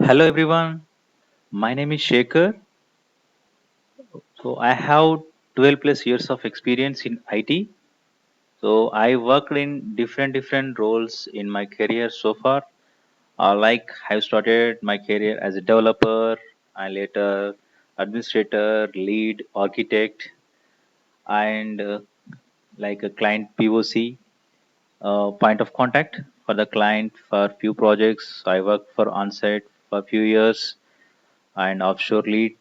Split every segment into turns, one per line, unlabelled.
Hello everyone, my name is Shekhar. So I have 12 plus years of experience in IT. So I worked in different roles in my career so far. Like I've started my career as a developer, and later administrator, lead, architect, and like a client POC, point of contact for the client for few projects. I worked for onsite for a few years and offshore lead.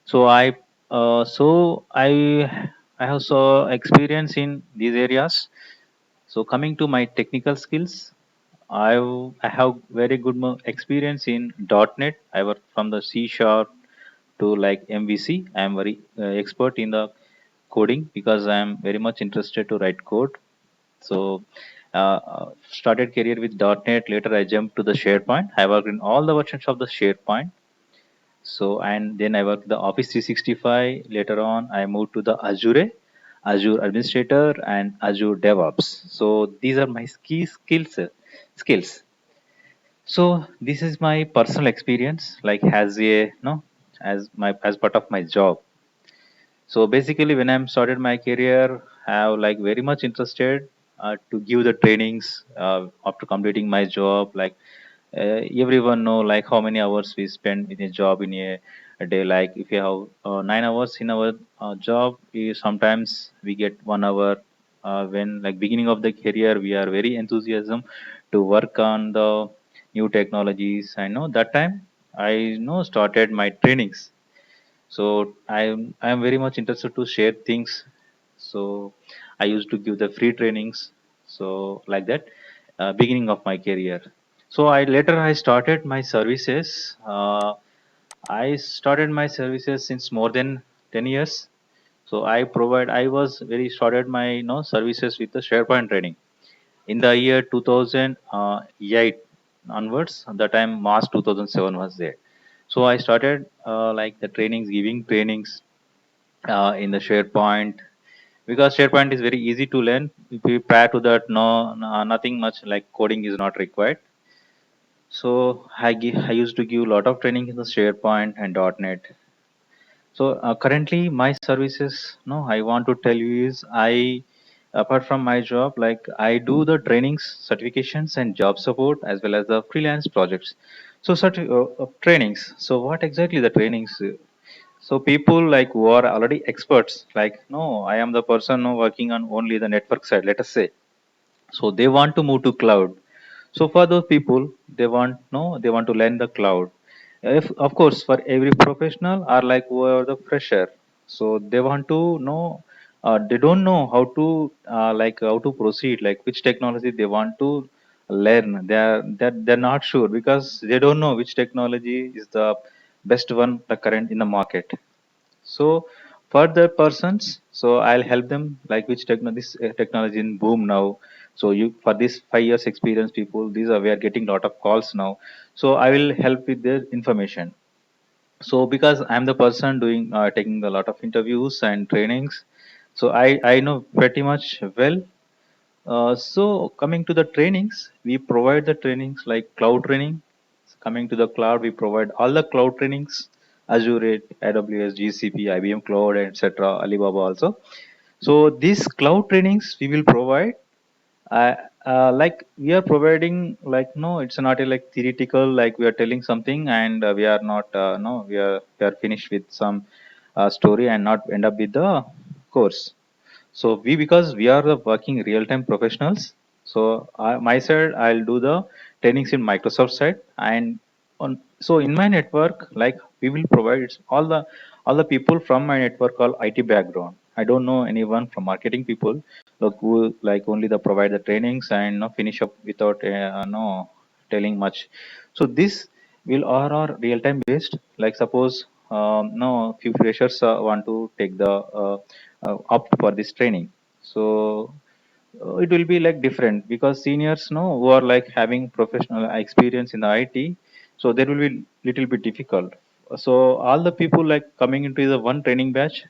So I have so experience in these areas. So coming to my technical skills, I have very good experience in .NET. I work from the C sharp to like MVC. I am very expert in the coding because I am very much interested to write code. So started career with .NET. Later I jumped to the SharePoint. I worked in all the versions of the SharePoint. So and then I worked the Office 365. Later on, I moved to the Azure Administrator, and Azure DevOps. So these are my key skills. So this is my personal experience, like as a no, as part of my job. So basically, when I'm started my career, I have like very much interested to give the trainings after completing my job. Like everyone know like how many hours we spend in a job in a day. Like if you have 9 hours in our job, sometimes we get 1 hour. When like beginning of the career, we are very enthusiasm to work on the new technologies. I know that time I know started my trainings, so I am very much interested to share things. So I used to give the free trainings, so like that beginning of my career. So I started my services. I started my services since more than 10 years. So I was very started my services with the SharePoint training in the year 2008 onwards. At the time March 2007 was there. So I started like the trainings, giving trainings in the SharePoint, because SharePoint is very easy to learn. Prior to that, nothing much like coding is not required. So I used to give a lot of training in the SharePoint and .NET. So currently, my services, no, I want to tell you is apart from my job, like I do the trainings, certifications, and job support as well as the freelance projects. So trainings. So what exactly the trainings? So people like who are already experts, like no, I am the person no, working on only the network side. Let us say, so they want to move to cloud. So for those people, they want to learn the cloud. If of course for every professional are like who are the fresher, so they want to know. They don't know how to like how to proceed, like which technology they want to learn. They're not sure because they don't know which technology is the best one the current in the market. So for the persons, so I'll help them like which this technology in boom now. So you for this 5 years experience people, these are we are getting lot of calls now. So I will help with their information. So because I'm the person doing taking a lot of interviews and trainings, so I know pretty much well. So coming to the trainings, we provide the trainings like cloud training. Coming to the cloud, we provide all the cloud trainings: Azure, AWS, GCP, IBM Cloud, etc. Alibaba also. So these cloud trainings we will provide. Uh, like we are providing like no, it's not a like theoretical like we are telling something and we are not no we are finished with some story and not end up with the course. So we because we are the working real time professionals. So my side I'll do the trainings in Microsoft side and on. So in my network, like we will provide it's all the people from my network all IT background. I don't know anyone from marketing people. Look, who like only the provide the trainings and no finish up without no telling much. So this will are real time based. Like suppose no few freshers want to take the opt for this training. So it will be like different because seniors know who are like having professional experience in the IT, so there will be little bit difficult. So all the people like coming into the one training batch.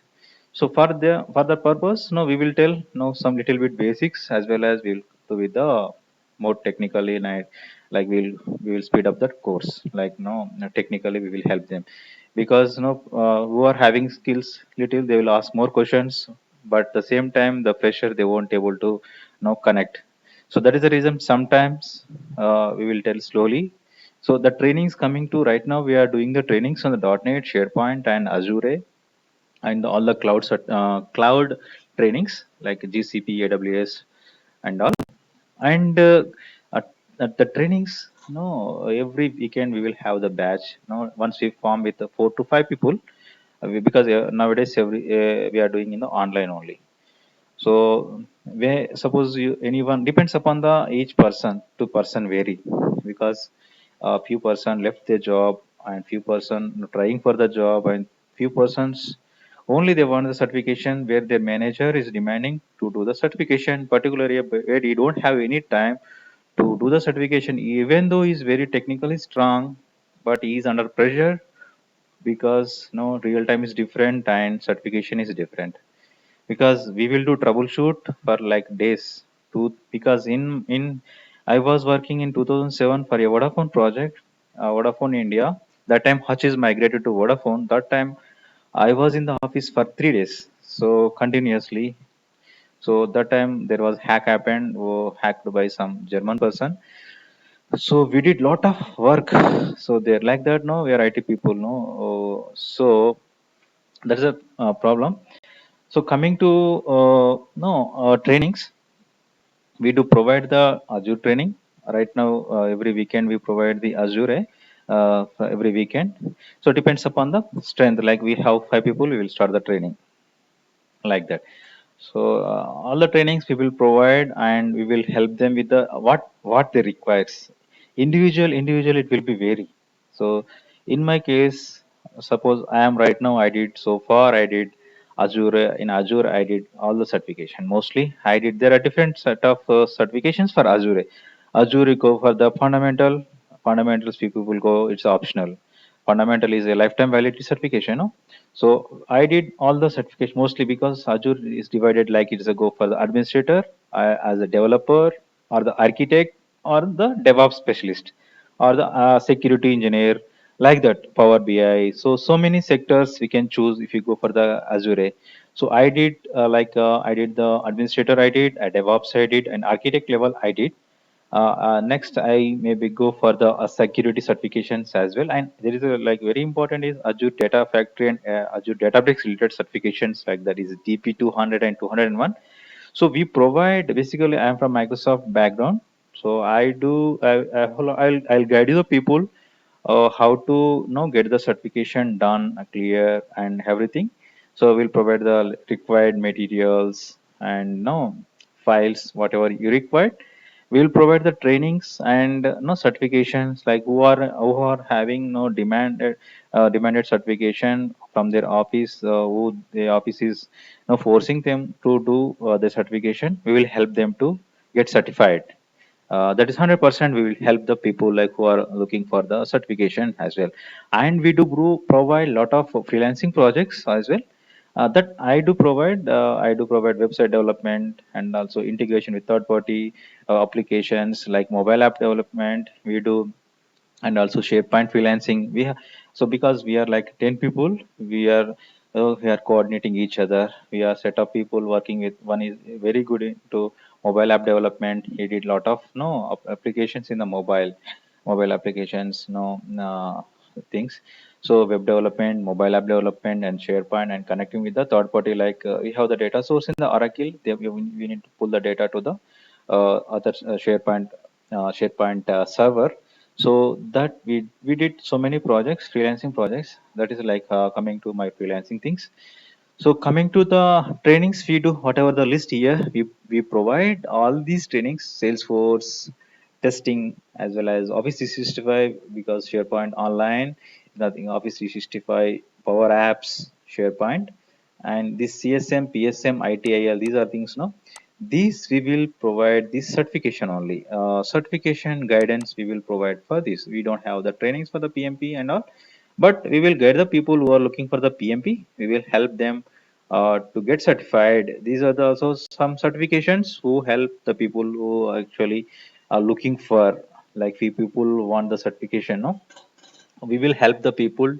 So for the purpose, no, we will tell no some little bit basics as well as we'll do with the more technically like we will speed up that course, like no, technically we will help them, because who are having skills little, they will ask more questions, but the same time the pressure they won't able to connect. So that is the reason sometimes we will tell slowly. So the trainings coming to right now, we are doing the trainings on the .NET, SharePoint, and Azure, and all the cloud trainings like GCP, AWS, and all. And at the trainings, every weekend we will have the batch. Once we form with 4 to 5 people, because nowadays we are doing online only. So where suppose you anyone depends upon the each person to person vary, because a few person left their job and few person trying for the job, and few persons only they want the certification where their manager is demanding to do the certification, particularly where you don't have any time to do the certification, even though he's very technically strong, but he is under pressure, because real time is different and certification is different, because we will do troubleshoot for like days to, because in I was working in 2007 for a Vodafone project, Vodafone India. That time Hutch is migrated to Vodafone. That time I was in the office for 3 days, so continuously. So that time there was hack happened, hacked by some German person. So we did lot of work. So they're like that, no, we are IT people, no. So that's a problem. So coming to no trainings, we do provide the Azure training. Right now, every weekend we provide the Azure for every weekend. So it depends upon the strength. Like we have 5 people, we will start the training like that. So all the trainings we will provide, and we will help them with the what they requires. Individual it will be vary. So in my case, suppose I am right now, I did so far, I did Azure. In Azure I did all the certification mostly. I did, there are different set of certifications for Azure. Azure you go for the fundamentals, few people go, it's optional. Fundamental is a lifetime validity certification, no? So I did all the certification mostly, because Azure is divided, like it's a go for the administrator, as a developer, or the architect, or the DevOps specialist, or the security engineer, like that. Power BI. So many sectors we can choose if you go for the Azure. So I did I did the administrator, I did a DevOps, I did an architect level, I did. Next, I maybe go for the security certifications as well. And there is a like very important is Azure Data Factory and Azure Databricks related certifications, like that is DP 200 and 201. So we provide, basically I am from Microsoft background. So I do I'll guide you the people how to get the certification done, clear and everything. So we'll provide the required materials and files, whatever you require. We will provide the trainings and no certifications, like who are having no demanded certification from their office, who the office is forcing them to do the certification. We will help them to get certified. That is 100%. We will help the people like who are looking for the certification as well. And we do provide lot of freelancing projects as well. That I do provide website development, and also integration with third party applications like mobile app development. We do, and also SharePoint freelancing. So because we are like 10 people, we are coordinating each other. We are set of people working with, one is very good into mobile app development. He did lot of applications in the mobile applications, things. So web development, mobile app development, and SharePoint, and connecting with the third party, like we have the data source in the Oracle. We need to pull the data to the other SharePoint server. So that we did so many projects, freelancing projects. That is like coming to my freelancing things. So coming to the trainings, we do whatever the list here. We provide all these trainings: Salesforce testing, as well as Office 365, because SharePoint online, nothing, Office 365, Power Apps, SharePoint, and this CSM, PSM, ITIL. These are things, no. These we will provide this certification only. Certification guidance we will provide for this. We don't have the trainings for the PMP and all, but we will guide the people who are looking for the PMP. We will help them to get certified. These are also some certifications who help the people who actually are looking for. like we people want the certification, no, we will help the people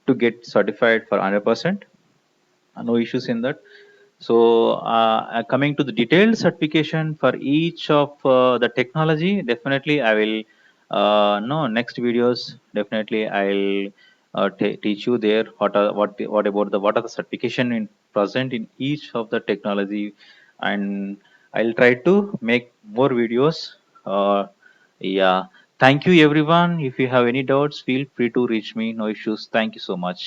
to get certified for 100%. No issues in that. So coming to the detailed certification for each of the technology, definitely I will no next videos, definitely I'll teach you there what about the what are the certification in present in each of the technology, and I'll try to make more videos. Yeah, thank you everyone. If you have any doubts, feel free to reach me. No issues. Thank you so much.